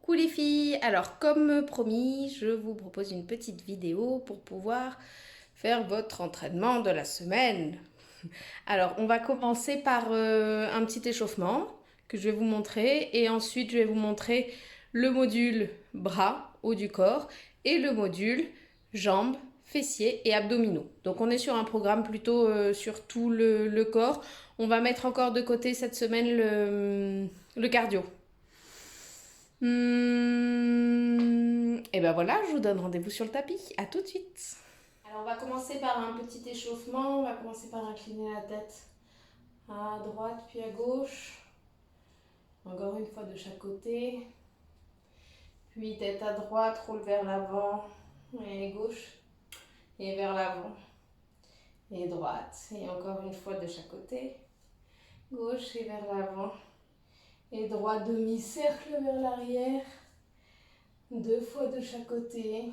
Coucou les filles, alors comme promis, je vous propose une petite vidéo pour pouvoir faire votre entraînement de la semaine. Alors on va commencer par un petit échauffement que je vais vous montrer et ensuite je vais vous montrer le module bras, haut du corps et le module jambes, fessiers et abdominaux. Donc on est sur un programme plutôt sur tout le corps. On va mettre encore de côté cette semaine le cardio. Et ben voilà, je vous donne rendez-vous sur le tapis. À tout de suite. Alors on va commencer par un petit échauffement. On va commencer par incliner la tête à droite puis à gauche. Encore une fois de chaque côté. Puis tête à droite, roule vers l'avant et gauche et vers l'avant et droite. Et encore une fois de chaque côté. Gauche et vers l'avant et droite, demi-cercle vers l'arrière. 2 fois de chaque côté.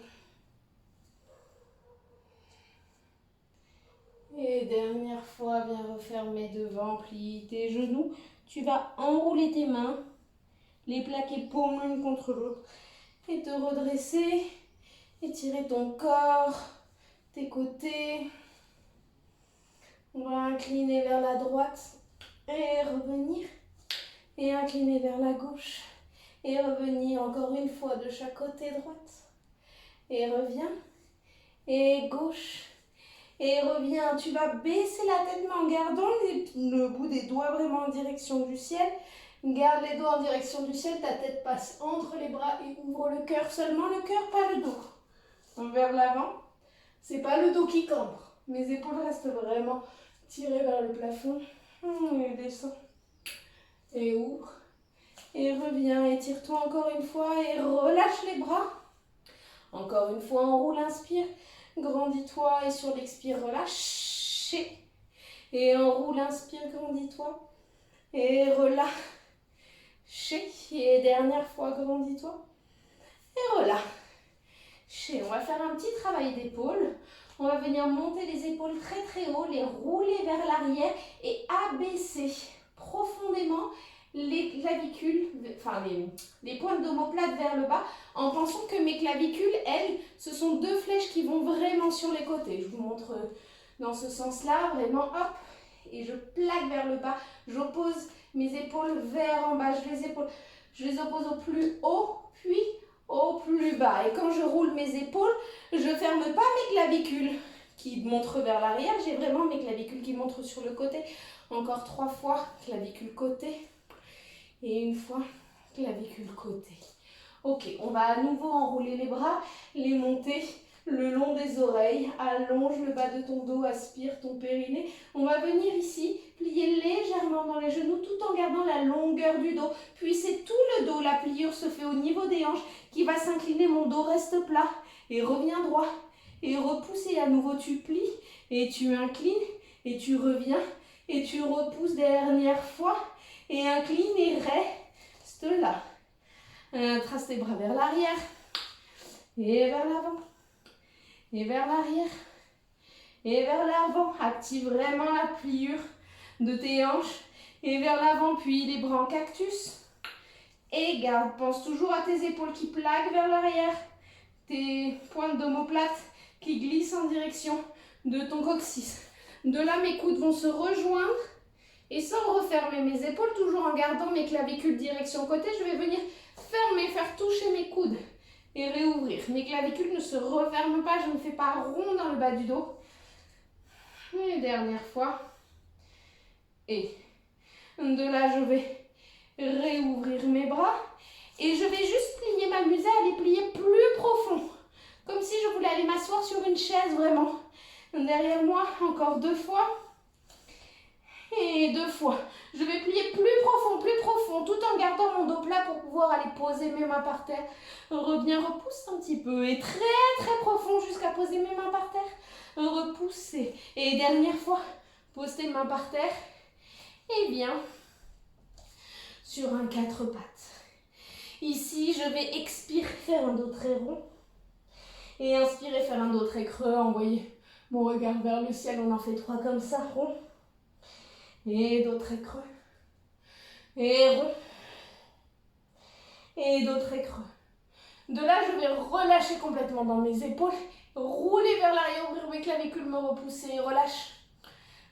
Et dernière fois, viens refermer devant, plie tes genoux. Tu vas enrouler tes mains, les plaquer paume l'une contre l'autre et te redresser. Étirer ton corps, tes côtés. On va incliner vers la droite et revenir. Et incliner vers la gauche et revenir encore une fois de chaque côté droite. Et reviens. Et gauche. Et reviens, tu vas baisser la tête mais en gardant le bout des doigts vraiment en direction du ciel. Garde les doigts en direction du ciel, ta tête passe entre les bras et ouvre le cœur. Seulement le cœur, pas le dos. Donc vers l'avant, c'est pas le dos qui cambre. Mes épaules restent vraiment tirées vers le plafond. Et descends. Et ouvre. Et reviens, étire-toi encore une fois et relâche les bras. Encore une fois, enroule, inspire. Grandis-toi et sur l'expire, relâche. Et enroule, inspire, grandis-toi. Et relâche. Et dernière fois, grandis-toi. Et relâche. On va faire un petit travail d'épaule. On va venir monter les épaules très très haut, les rouler vers l'arrière et abaisser profondément les clavicules, enfin les pointes d'omoplate vers le bas, en pensant que mes clavicules, elles, ce sont 2 flèches qui vont vraiment sur les côtés. Je vous montre dans ce sens-là, vraiment, hop, et je plaque vers le bas. J'oppose mes épaules vers en bas, je les oppose au plus haut, puis au plus bas. Et quand je roule mes épaules, je ne ferme pas mes clavicules qui montrent vers l'arrière, j'ai vraiment mes clavicules qui montrent sur le côté. Encore 3 fois, clavicule côté. Et une fois, clavicule côté. Ok, on va à nouveau enrouler les bras, les monter le long des oreilles. Allonge le bas de ton dos, aspire ton périnée. On va venir ici, plier légèrement dans les genoux tout en gardant la longueur du dos. Puis c'est tout le dos, la pliure se fait au niveau des hanches qui va s'incliner, mon dos reste plat. Et reviens droit. Et repousse et à nouveau tu plies et tu inclines et tu reviens et tu repousses dernière fois. Et incline et reste là. Trace tes bras vers l'arrière. Et vers l'avant. Et vers l'arrière. Et vers l'avant. Active vraiment la pliure de tes hanches. Et vers l'avant, puis les bras en cactus. Et garde, pense toujours à tes épaules qui plaquent vers l'arrière. Tes pointes d'omoplate qui glissent en direction de ton coccyx. De là, mes coudes vont se rejoindre. Et sans refermer mes épaules, toujours en gardant mes clavicules direction côté, je vais venir fermer, faire toucher mes coudes et réouvrir. Mes clavicules ne se referment pas, je ne fais pas rond dans le bas du dos. Et dernière fois. Et de là, je vais réouvrir mes bras. Et je vais juste plier, m'amuser à les plier plus profond. Comme si je voulais aller m'asseoir sur une chaise, vraiment. Derrière moi, encore 2 fois. Et 2 fois. Je vais plier plus profond, tout en gardant mon dos plat pour pouvoir aller poser mes mains par terre. Reviens, repousse un petit peu. Et très profond jusqu'à poser mes mains par terre. Repousser. Et dernière fois, pose tes mains par terre. Et viens sur un 4 pattes. Ici, je vais expirer, faire un dos très rond. Et inspirer, faire un dos très creux. Envoyer mon regard vers le ciel. On en fait 3 comme ça, rond. Et dos très creux. Et rond. et dos très creux. De là, je vais relâcher complètement dans mes épaules, rouler vers l'arrière, ouvrir mes clavicules, me repousser et relâche.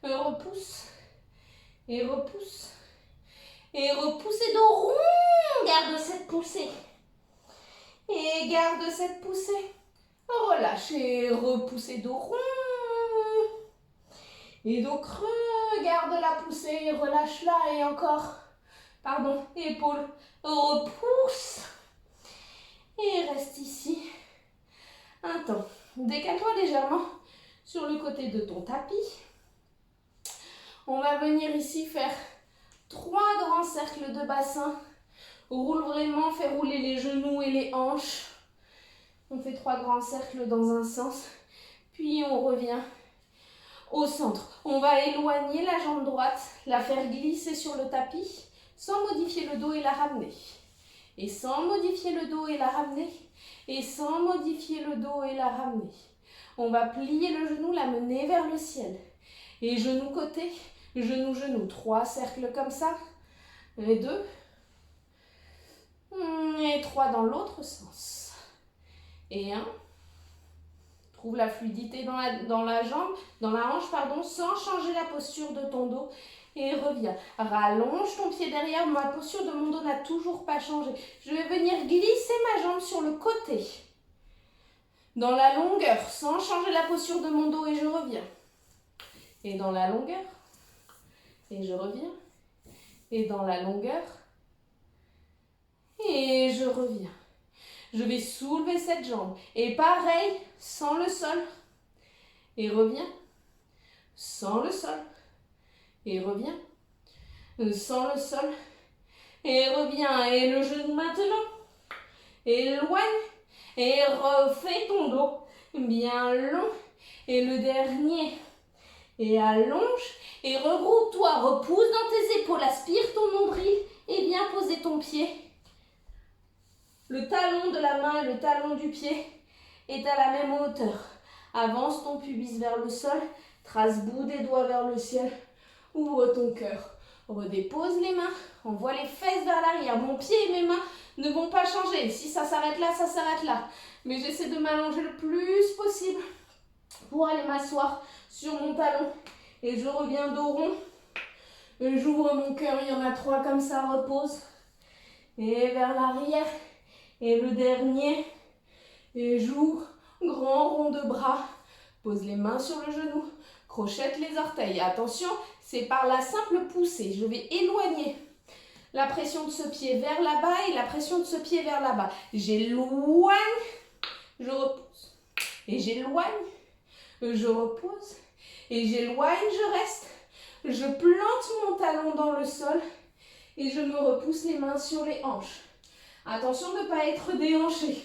Repousse et repousse et repousse et dos rond. Garde cette poussée et garde cette poussée. Relâche et repousse et dos rond et dos creux. Garde la poussée, relâche là et encore. Pardon, épaule, repousse et reste ici un temps. Décale-toi légèrement sur le côté de ton tapis. On va venir ici faire 3 grands cercles de bassin. Roule vraiment, fais rouler les genoux et les hanches. On fait 3 grands cercles dans un sens, puis on revient au centre. On va éloigner la jambe droite, la faire glisser sur le tapis, sans modifier le dos et la ramener. Et sans modifier le dos et la ramener. Et sans modifier le dos et la ramener. On va plier le genou, la mener vers le ciel. Et genou côté, genou, genou. 3 cercles comme ça. Et 2. Et 3 dans l'autre sens. Et 1. Trouve la fluidité dans la jambe, dans la hanche, pardon, sans changer la posture de ton dos. Et reviens. Rallonge ton pied derrière. Ma posture de mon dos n'a toujours pas changé. Je vais venir glisser ma jambe sur le côté. Dans la longueur, sans changer la posture de mon dos et je reviens. Et dans la longueur. Et je reviens. Et dans la longueur. Et je reviens. Je vais soulever cette jambe. Et pareil, sans le sol. Et reviens. Sans le sol. Et reviens. Sans le sol. Et reviens. Et le genou maintenant. Éloigne. Et refais ton dos bien long. Et le dernier. Et allonge. Et regroupe-toi. Repousse dans tes épaules. Aspire ton nombril. Et viens poser ton pied. Le talon de la main et le talon du pied est à la même hauteur. Avance ton pubis vers le sol. Trace bout des doigts vers le ciel. Ouvre ton cœur. Redépose les mains. Envoie les fesses vers l'arrière. Mon pied et mes mains ne vont pas changer. Si ça s'arrête là, ça s'arrête là. Mais j'essaie de m'allonger le plus possible pour aller m'asseoir sur mon talon. Et je reviens dos rond. J'ouvre mon cœur. Il y en a 3 comme ça. Repose. Et vers l'arrière. Et le dernier. Et j'ouvre. Grand rond de bras. Pose les mains sur le genou. Crochette les orteils. Attention, c'est par la simple poussée. Je vais éloigner la pression de ce pied vers là-bas et la pression de ce pied vers là-bas. J'éloigne, je repousse. Et j'éloigne, je repose. Et j'éloigne, je reste. Je plante mon talon dans le sol et je me repousse les mains sur les hanches. Attention de ne pas être déhanché.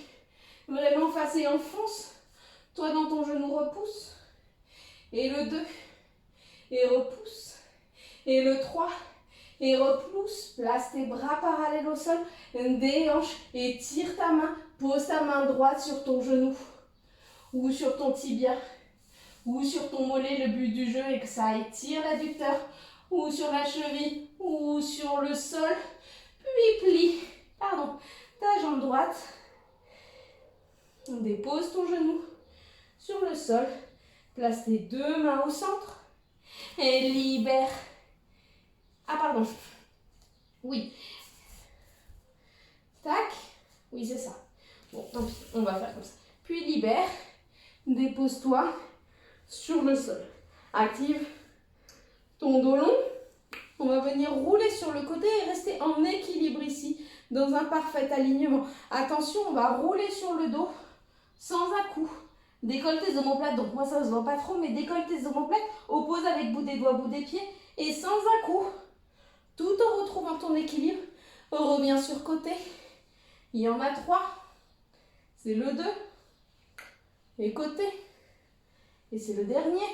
Vraiment face et enfonce. Toi dans ton genou, repousse. Et le 2, et repousse. Et le 3, et repousse. Place tes bras parallèles au sol, déhanche et tire ta main. Pose ta main droite sur ton genou, ou sur ton tibia, ou sur ton mollet. Le but du jeu est que ça étire l'adducteur, ou sur la cheville, ou sur le sol. Puis plie, ta jambe droite. Dépose ton genou sur le sol. Place tes 2 mains au centre et libère. Ah, pardon. Oui. Tac. Oui, c'est ça. Bon, tant pis, on va faire comme ça. Puis libère. Dépose-toi sur le sol. Active ton dos long. On va venir rouler sur le côté et rester en équilibre ici, dans un parfait alignement. Attention, on va rouler sur le dos sans à-coups. Décolle tes omoplates, donc moi ça ne se voit pas trop, mais décolle tes omoplates, oppose avec bout des doigts, bout des pieds, et sans à-coups, tout en retrouvant ton équilibre, reviens sur côté. Il y en a 3, c'est le 2, et côté, et c'est le dernier,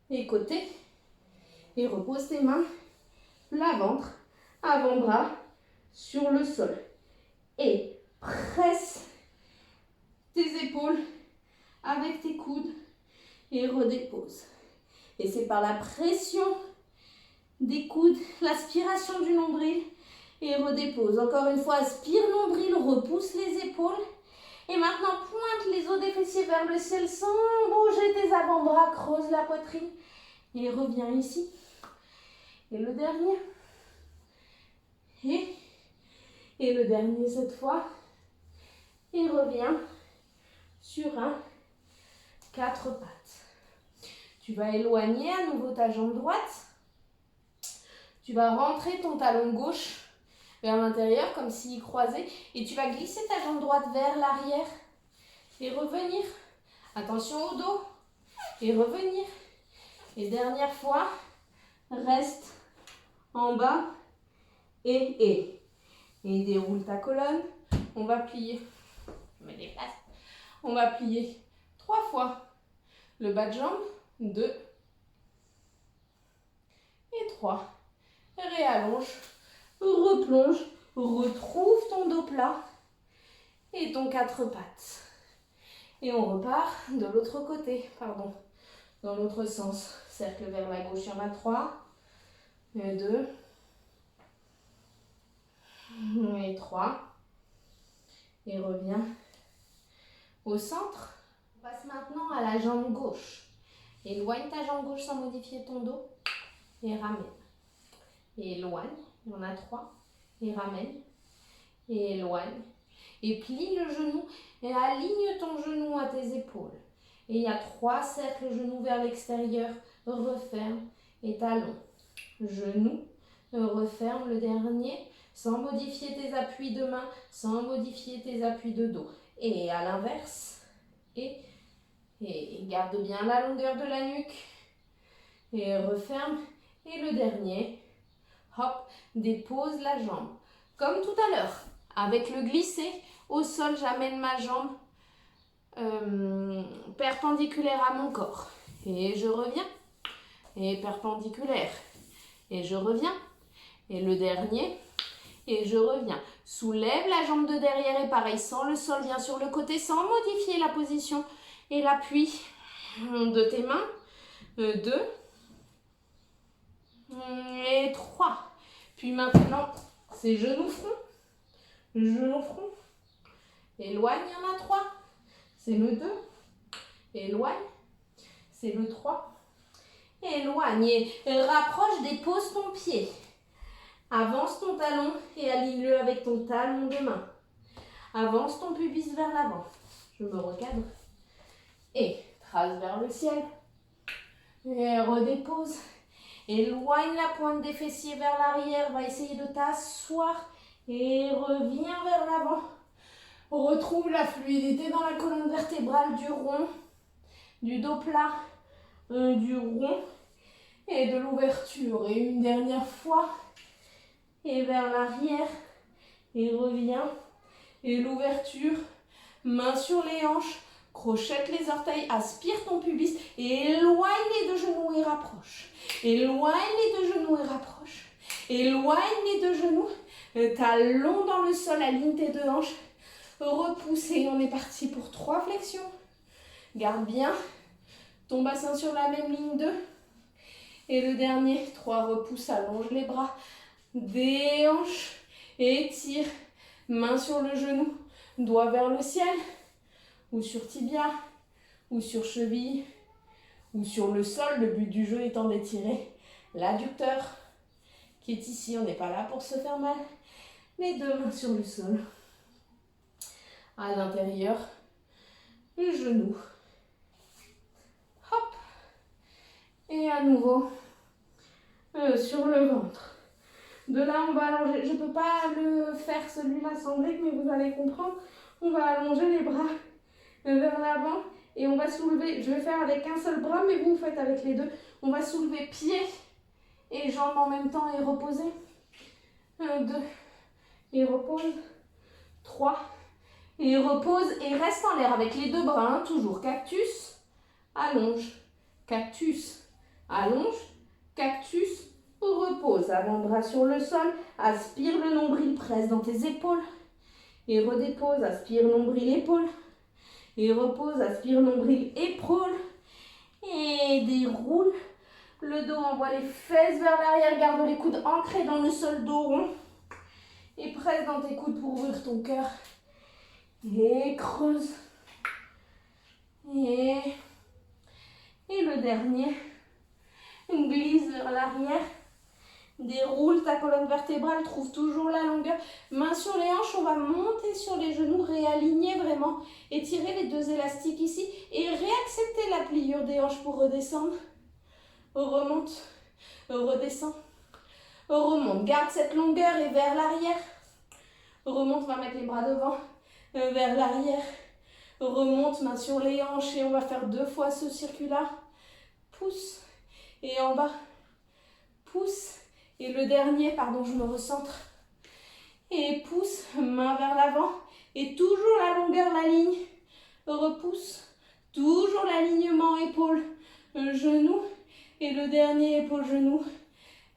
et côté, et repose tes mains, plat ventre, avant-bras, sur le sol, et presse tes épaules avec tes coudes et redépose. Et c'est par la pression des coudes, l'aspiration du nombril et redépose. Encore une fois, aspire nombril, repousse les épaules. Et maintenant, pointe les os des fessiers vers le ciel sans bouger tes avant-bras, creuse la poitrine. Et reviens ici. Et le dernier. Et le dernier cette fois. Et reviens sur un 4 pattes. Tu vas éloigner à nouveau ta jambe droite. Tu vas rentrer ton talon gauche vers l'intérieur comme s'il croisait et tu vas glisser ta jambe droite vers l'arrière et revenir. Attention au dos et revenir. Et dernière fois, reste en bas et déroule ta colonne. On va plier. Je me déplace. On va plier 3 fois le bas de jambe. 2 et 3. Réallonge, replonge, retrouve ton dos plat et ton 4 pattes. Et on repart de l'autre côté, dans l'autre sens. Cercle vers la gauche, il y en a 3. Et 2. Et 3. Et reviens au centre. On passe maintenant à la jambe gauche. Éloigne ta jambe gauche sans modifier ton dos. Et ramène. Et éloigne, il y en a 3. Et ramène. Et éloigne. Et plie le genou et aligne ton genou à tes épaules. Et il y a 3 cercles genoux vers l'extérieur. Referme et talon. Genou, referme le dernier sans modifier tes appuis de main, sans modifier tes appuis de dos. Et à l'inverse. Et garde bien la longueur de la nuque. Et referme. Et le dernier. Hop, dépose la jambe. Comme tout à l'heure. Avec le glissé, au sol, j'amène ma jambe perpendiculaire à mon corps. Et je reviens. Et perpendiculaire. Et je reviens. Et le dernier. Et je reviens. Soulève la jambe de derrière et pareil, sans le sol, bien sur le côté, sans modifier la position et l'appui de tes mains. 2. Et 3. Puis maintenant, c'est genou-front. Genou-front. Éloigne, il y en a 3. C'est le 2. Éloigne. C'est le 3. Éloigne et rapproche, dépose ton pied. Avance ton talon et aligne-le avec ton talon de main. Avance ton pubis vers l'avant. Je me recadre. Et trace vers le ciel. Et redépose. Éloigne la pointe des fessiers vers l'arrière. Va essayer de t'asseoir. Et reviens vers l'avant. Retrouve la fluidité dans la colonne vertébrale du rond. Du dos plat. Du rond. Et de l'ouverture. Et une dernière fois. Et vers l'arrière. Et reviens. Et l'ouverture. Main sur les hanches. Crochette les orteils. Aspire ton pubis. Et éloigne les deux genoux et rapproche. Éloigne les deux genoux et rapproche. Éloigne les deux genoux. Talon dans le sol. Aligne tes deux hanches. Repousse. Et on est parti pour 3 flexions. Garde bien ton bassin sur la même ligne 2. Et le dernier. 3 repousses. Allonge les bras. Déhanche, étire, main sur le genou, doigt vers le ciel, ou sur tibia, ou sur cheville, ou sur le sol. Le but du jeu étant d'étirer l'adducteur qui est ici. On n'est pas là pour se faire mal. Les 2 mains sur le sol. À l'intérieur, le genou. Hop. Et à nouveau, sur le ventre. De là, on va allonger. Je ne peux pas le faire celui-là sans brique, mais vous allez comprendre. On va allonger les bras vers l'avant et on va soulever. Je vais faire avec un seul bras, mais vous faites avec les 2. On va soulever pieds et jambes en même temps et reposer. 1, 2. Et repose. 3. Et repose et reste en l'air avec les 2 bras. Hein. Toujours cactus, allonge. Cactus, allonge. Cactus, repose, avant-bras sur le sol, aspire le nombril, presse dans tes épaules. Et redépose, aspire nombril, épaule. Et repose, aspire nombril, épaule. Et déroule le dos, envoie les fesses vers l'arrière, garde les coudes ancrés dans le sol, dos rond. Et presse dans tes coudes pour ouvrir ton cœur. Et creuse. Et le dernier. Glisse vers l'arrière. Déroule ta colonne vertébrale, trouve toujours la longueur. Main sur les hanches, on va monter sur les genoux, réaligner vraiment. Étirer les deux élastiques ici et réaccepter la pliure des hanches pour redescendre. Remonte, redescend, remonte. Garde cette longueur et vers l'arrière. Remonte, on va mettre les bras devant, vers l'arrière. Remonte, main sur les hanches et on va faire 2 fois ce circuit-là. Pousse et en bas, pousse. Et le dernier, pardon, je me recentre. Et pousse, main vers l'avant. Et toujours la longueur, la ligne. Repousse. Toujours l'alignement épaule, genou. Et le dernier, épaule, genou.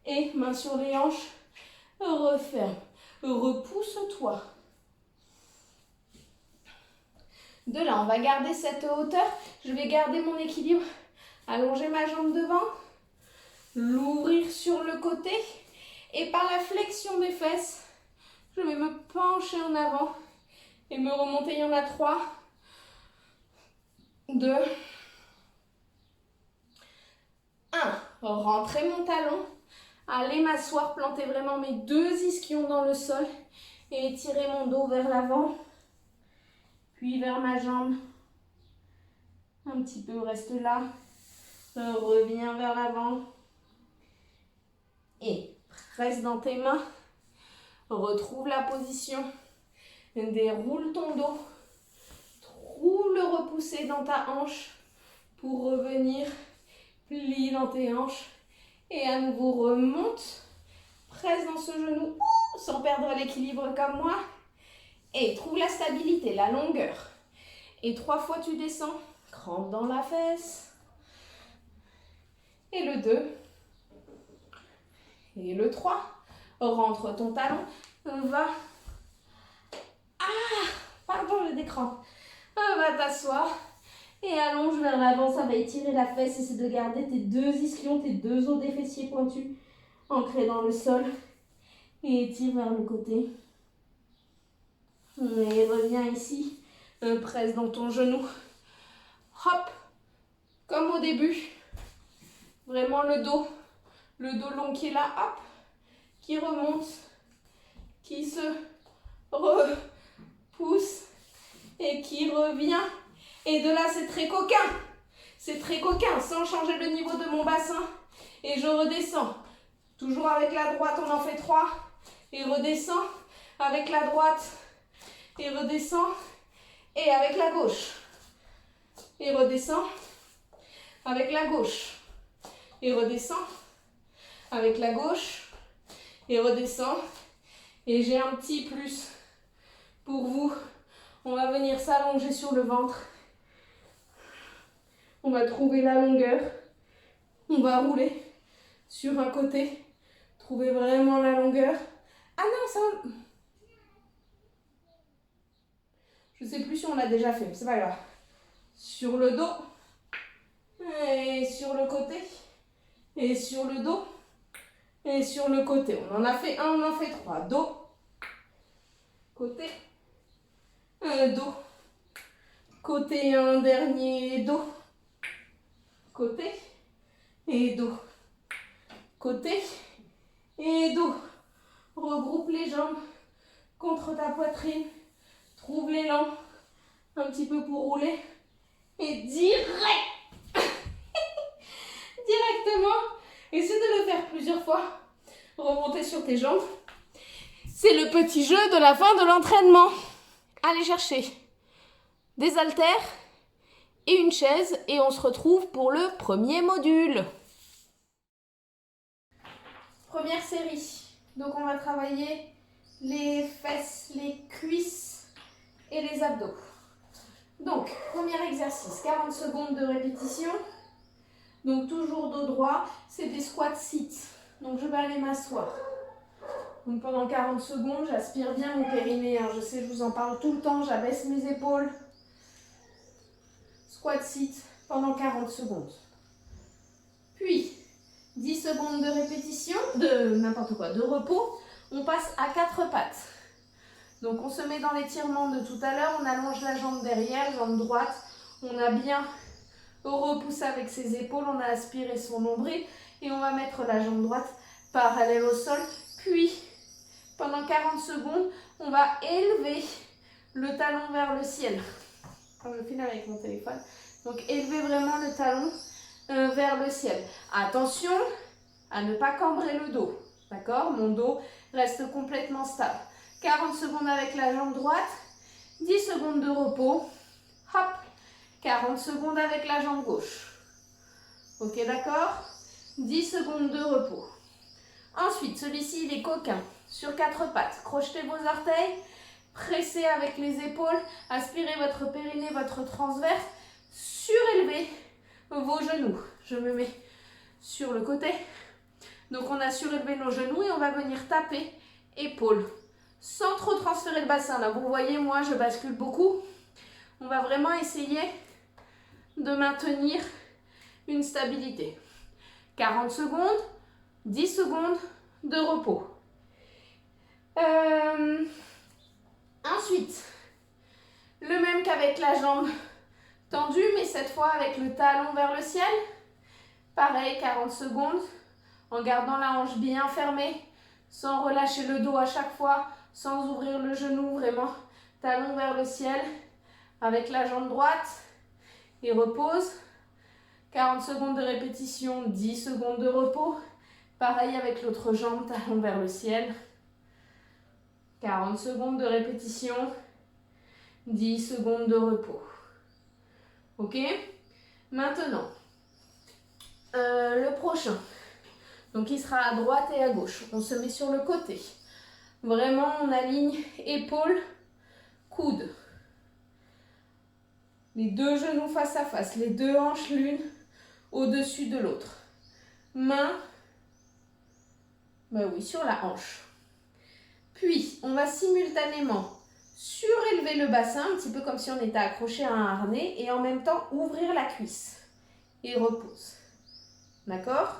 Et main sur les hanches. Referme. Repousse-toi. De là, on va garder cette hauteur. Je vais garder mon équilibre. Allonger ma jambe devant. L'ouvrir sur le côté et par la flexion des fesses, je vais me pencher en avant et me remonter. Il y en a 3, 2, 1. Rentrer mon talon, aller m'asseoir, planter vraiment mes 2 ischions dans le sol et étirer mon dos vers l'avant, puis vers ma jambe. Un petit peu, reste là, reviens vers l'avant. Et presse dans tes mains, retrouve la position, déroule ton dos, trouve le repoussé dans ta hanche pour revenir, plie dans tes hanches et à nouveau remonte, presse dans ce genou sans perdre l'équilibre comme moi et trouve la stabilité, la longueur. Et 3 fois tu descends, crampe dans la fesse et le 2. Et le 3, rentre ton talon, va, pardon le d'écran, va t'asseoir et allonge vers l'avant, ça va étirer la fesse, essaie de garder tes 2 ischions, tes 2 os des fessiers pointus, ancrés dans le sol et étire vers le côté. Et reviens ici, presse dans ton genou, hop, comme au début, vraiment le dos long qui est là, hop, qui remonte, qui se repousse et qui revient. Et de là, c'est très coquin, sans changer le niveau de mon bassin. Et je redescends, toujours avec la droite, on en fait 3, et redescends avec la droite, et redescends, et avec la gauche, et redescends, avec la gauche, et redescends, avec la gauche et redescend. Et j'ai un petit plus pour vous. On va venir s'allonger sur le ventre. On va trouver la longueur. On va rouler sur un côté. Trouver vraiment la longueur. Ah non, ça... Je sais plus si on l'a déjà fait, mais c'est pas grave. Sur le dos. Et sur le côté. Et sur le dos. Et sur le côté, on en a fait 1, on en fait 3. Dos, côté, dos, côté, un dernier, dos, côté, et dos, côté, et dos. Regroupe les jambes contre ta poitrine, trouve l'élan, un petit peu pour rouler, et directement, essaie de le faire plusieurs fois. Remonter sur tes jambes. C'est le petit jeu de la fin de l'entraînement. Allez chercher des haltères et une chaise et on se retrouve pour le premier module. Première série. Donc on va travailler les fesses, les cuisses et les abdos. Donc, premier exercice, 40 secondes de répétition. Donc toujours dos droit, c'est des squats sit. Donc je vais aller m'asseoir. Donc pendant 40 secondes, j'aspire bien mon périnée. Je sais, je vous en parle tout le temps, j'abaisse mes épaules. Squat sit pendant 40 secondes. Puis 10 secondes de répétition, de n'importe quoi, de repos. On passe à quatre pattes. Donc on se met dans l'étirement de tout à l'heure, on allonge la jambe derrière, jambe droite, on a bien repoussé avec ses épaules, on a aspiré son nombril et on va mettre la jambe droite parallèle au sol. Puis, pendant 40 secondes, on va élever le talon vers le ciel. Je filme avec mon téléphone. Donc élever vraiment le talon vers le ciel. Attention à ne pas cambrer le dos. D'accord? Mon dos reste complètement stable. 40 secondes avec la jambe droite, 10 secondes de repos, hop, 40 secondes avec la jambe gauche. Ok, d'accord? 10 secondes de repos. Ensuite, celui-ci, il est coquin, sur quatre pattes. Crochetez vos orteils, pressez avec les épaules, aspirez votre périnée, votre transverse, surélevez vos genoux. Je me mets sur le côté. Donc, on a surélevé nos genoux et on va venir taper épaules. Sans trop transférer le bassin. Là, vous voyez, moi, je bascule beaucoup. On va vraiment essayer de maintenir une stabilité. 40 secondes, 10 secondes de repos. Ensuite, le même qu'avec la jambe tendue, mais cette fois avec le talon vers le ciel. Pareil, 40 secondes, en gardant la hanche bien fermée, sans relâcher le dos à chaque fois, sans ouvrir le genou, vraiment talon vers le ciel, avec la jambe droite, et repose. 40 secondes de répétition, 10 secondes de repos. Pareil avec l'autre jambe, talon vers le ciel. 40 secondes de répétition, 10 secondes de repos. Ok? Maintenant, le prochain. Donc il sera à droite et à gauche. On se met sur le côté. Vraiment, on aligne épaules, coudes. Les deux genoux face à face, les deux hanches l'une au-dessus de l'autre. Main, ben oui, sur la hanche. Puis, on va simultanément surélever le bassin, un petit peu comme si on était accroché à un harnais, et en même temps ouvrir la cuisse. Et repose. D'accord?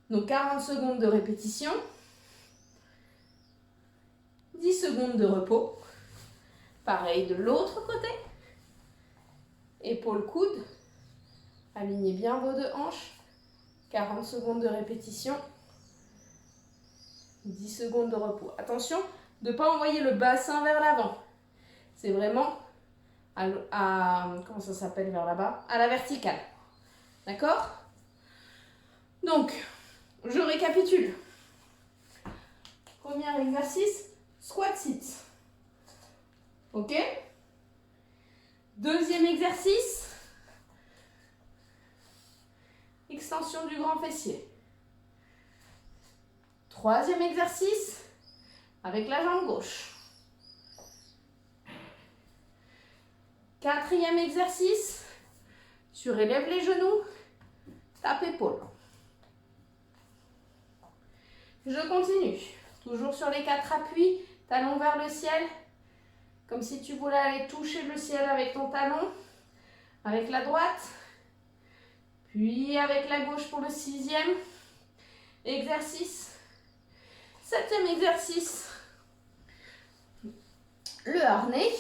Donc 40 secondes de répétition. 10 secondes de repos. Pareil de l'autre côté. Épaules, coudes. Alignez bien vos deux hanches. 40 secondes de répétition. 10 secondes de repos. Attention de ne pas envoyer le bassin vers l'avant. C'est vraiment comment ça s'appelle vers là-bas? À la verticale. D'accord? Donc, je récapitule. Premier exercice, squat sit. Ok? Deuxième exercice, extension du grand fessier. Troisième exercice, avec la jambe gauche. Quatrième exercice, surélève les genoux, tape épaule. Je continue, toujours sur les quatre appuis, talon vers le ciel, comme si tu voulais aller toucher le ciel avec ton talon, avec la droite, puis avec la gauche pour le sixième exercice. Septième exercice, le harnais,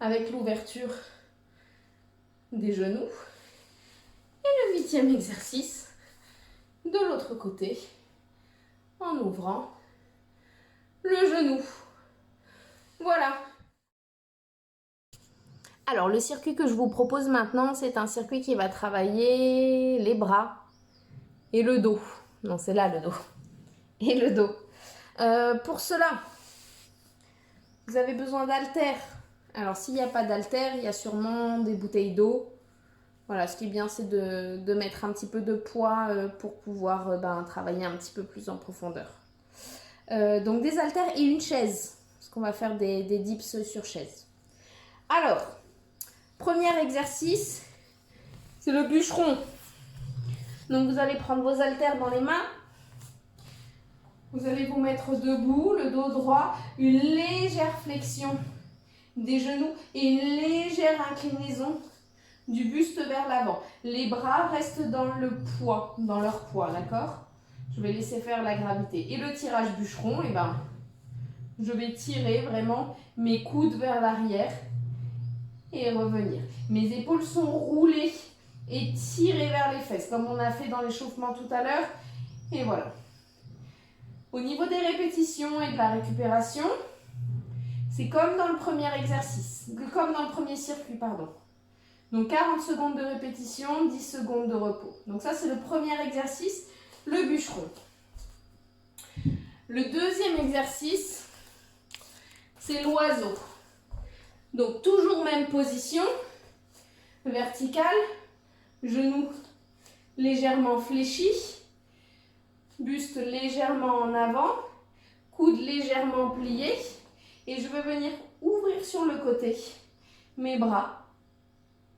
avec l'ouverture des genoux. Et le huitième exercice, de l'autre côté, en ouvrant le genou. Voilà. Alors, le circuit que je vous propose maintenant, c'est un circuit qui va travailler les bras et le dos. Non, c'est là le dos. Et le dos. Pour cela, vous avez besoin d'haltères. Alors, s'il n'y a pas d'haltères, il y a sûrement des bouteilles d'eau. Voilà, ce qui est bien, c'est de mettre un petit peu de poids pour pouvoir travailler un petit peu plus en profondeur. Donc, des haltères et une chaise. Parce qu'on va faire des dips sur chaise. Alors, premier exercice, c'est le bûcheron. Donc, vous allez prendre vos haltères dans les mains. Vous allez vous mettre debout, le dos droit, une légère flexion des genoux et une légère inclinaison du buste vers l'avant. Les bras restent dans le poids, dans leur poids, d'accord? Je vais laisser faire la gravité. Et le tirage bûcheron, eh ben, je vais tirer vraiment mes coudes vers l'arrière et revenir. Mes épaules sont roulées et tirées vers les fesses, comme on a fait dans l'échauffement tout à l'heure. Et voilà. Au niveau des répétitions et de la récupération, c'est comme dans le premier exercice, comme dans le premier circuit, pardon. Donc 40 secondes de répétition, 10 secondes de repos. Donc ça, c'est le premier exercice, le bûcheron. Le deuxième exercice, c'est l'oiseau. Donc toujours même position, verticale, genoux légèrement fléchis, buste légèrement en avant, coude légèrement plié. Et je vais venir ouvrir sur le côté mes bras,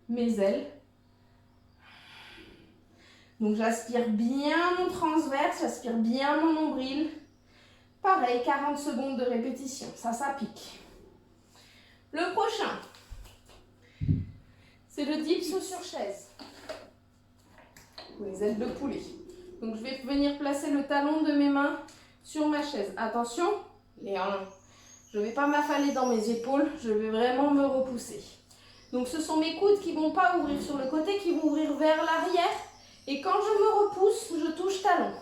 mes ailes. Donc j'aspire bien mon transverse, j'aspire bien mon nombril. Pareil, 40 secondes de répétition, ça pique. Le prochain, c'est le dips sur chaise. Les ailes de poulet. Donc je vais venir placer le talon de mes mains sur ma chaise. Attention, je ne vais pas m'affaler dans mes épaules, je vais vraiment me repousser. Donc ce sont mes coudes qui ne vont pas ouvrir sur le côté, qui vont ouvrir vers l'arrière. Et quand je me repousse, je touche talon.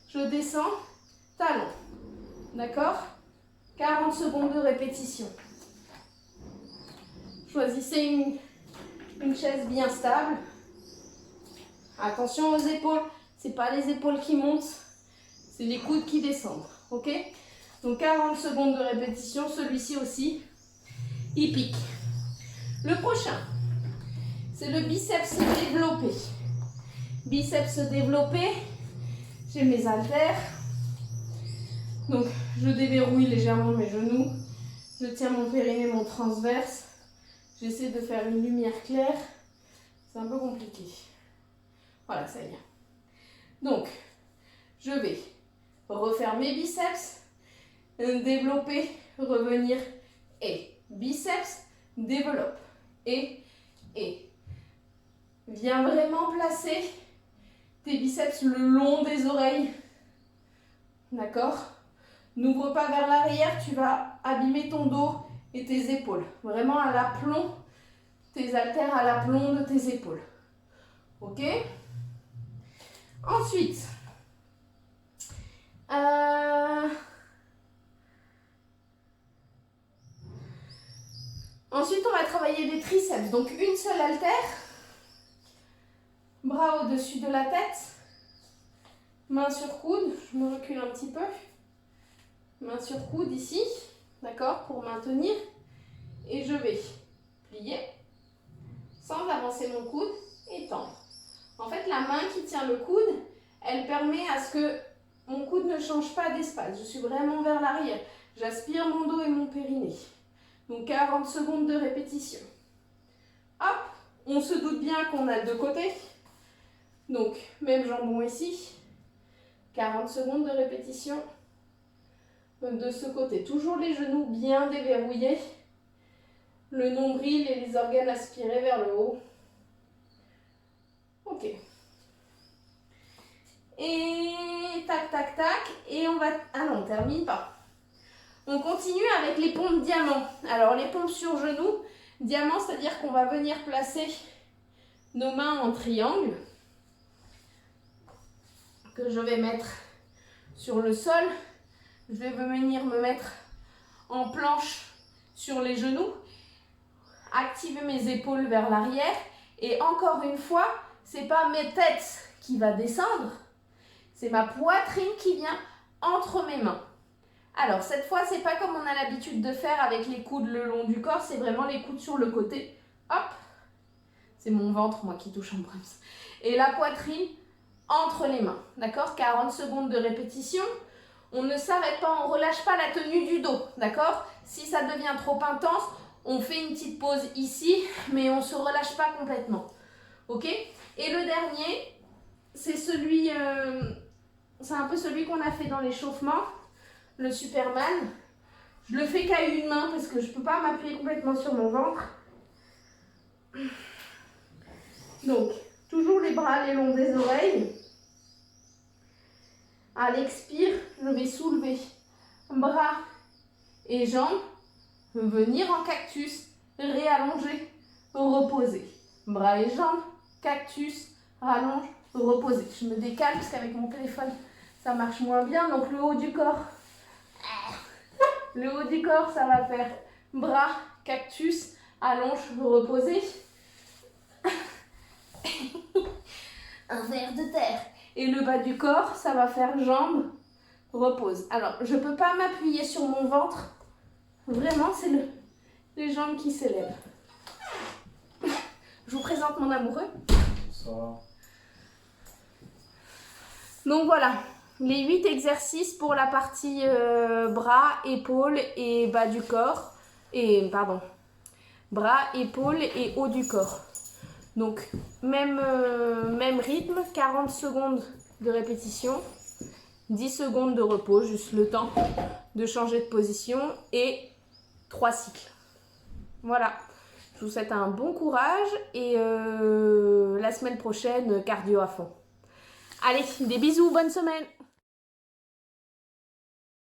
Je descends, talon. D'accord? 40 secondes de répétition. Choisissez une chaise bien stable. Attention aux épaules. Ce n'est pas les épaules qui montent, c'est les coudes qui descendent. Ok? Donc 40 secondes de répétition. Celui-ci aussi, il pique. Le prochain, c'est le biceps développé. Biceps développé. J'ai mes haltères. Donc, je déverrouille légèrement mes genoux. Je tiens mon périnée, mon transverse. J'essaie de faire une lumière claire. C'est un peu compliqué. Voilà, ça y est. Donc, je vais refaire mes biceps, développer, revenir et biceps, développe et. Viens vraiment placer tes biceps le long des oreilles. D'accord? N'ouvre pas vers l'arrière, tu vas abîmer ton dos et tes épaules. Vraiment à l'aplomb, tes haltères à l'aplomb de tes épaules. Ok? Ensuite, on va travailler les triceps. Donc une seule haltère, bras au-dessus de la tête, main sur coude, je me recule un petit peu. Main sur coude ici, d'accord, pour maintenir. Et je vais plier sans avancer mon coude et tendre. En fait, la main qui tient le coude, elle permet à ce que mon coude ne change pas d'espace. Je suis vraiment vers l'arrière. J'aspire mon dos et mon périnée. Donc 40 secondes de répétition. Hop, on se doute bien qu'on a deux côtés. Donc, même jambon ici. 40 secondes de répétition. De ce côté, toujours les genoux bien déverrouillés, le nombril et les organes aspirés vers le haut. Ok. Et tac, tac, tac. Et on va... Ah non, on ne termine pas. On continue avec les pompes diamant. Alors, les pompes sur genoux, diamant, c'est-à-dire qu'on va venir placer nos mains en triangle, que je vais mettre sur le sol. Je vais venir me mettre en planche sur les genoux, activer mes épaules vers l'arrière. Et encore une fois, ce n'est pas mes têtes qui va descendre, c'est ma poitrine qui vient entre mes mains. Alors, cette fois, ce n'est pas comme on a l'habitude de faire avec les coudes le long du corps, c'est vraiment les coudes sur le côté. Hop, c'est mon ventre, moi, qui touche en bremse. Et la poitrine entre les mains, d'accord? 40 secondes de répétition. On ne s'arrête pas, on ne relâche pas la tenue du dos, d'accord? Si ça devient trop intense, on fait une petite pause ici, mais on ne se relâche pas complètement. Ok? Et le dernier, c'est celui, c'est un peu celui qu'on a fait dans l'échauffement, le Superman. Je le fais qu'à une main parce que je ne peux pas m'appuyer complètement sur mon ventre. Donc, toujours les bras les longs des oreilles. À l'expire, je vais soulever bras et jambes, venir en cactus, réallonger, reposer. Bras et jambes, cactus, rallonge, reposer. Je me décale parce qu'avec mon téléphone, ça marche moins bien. Donc le haut du corps, ça va faire bras, cactus, allonge, reposer. Un ver de terre. Et le bas du corps, ça va faire jambes, repose. Alors, je ne peux pas m'appuyer sur mon ventre. Vraiment, c'est les jambes qui s'élèvent. Je vous présente mon amoureux. Bonsoir. Donc voilà, les 8 exercices pour la partie bras, épaules et bas du corps. Bras, épaules et haut du corps. Donc, même rythme, 40 secondes de répétition, 10 secondes de repos, juste le temps de changer de position et 3 cycles. Voilà, je vous souhaite un bon courage et la semaine prochaine, cardio à fond. Allez, des bisous, bonne semaine!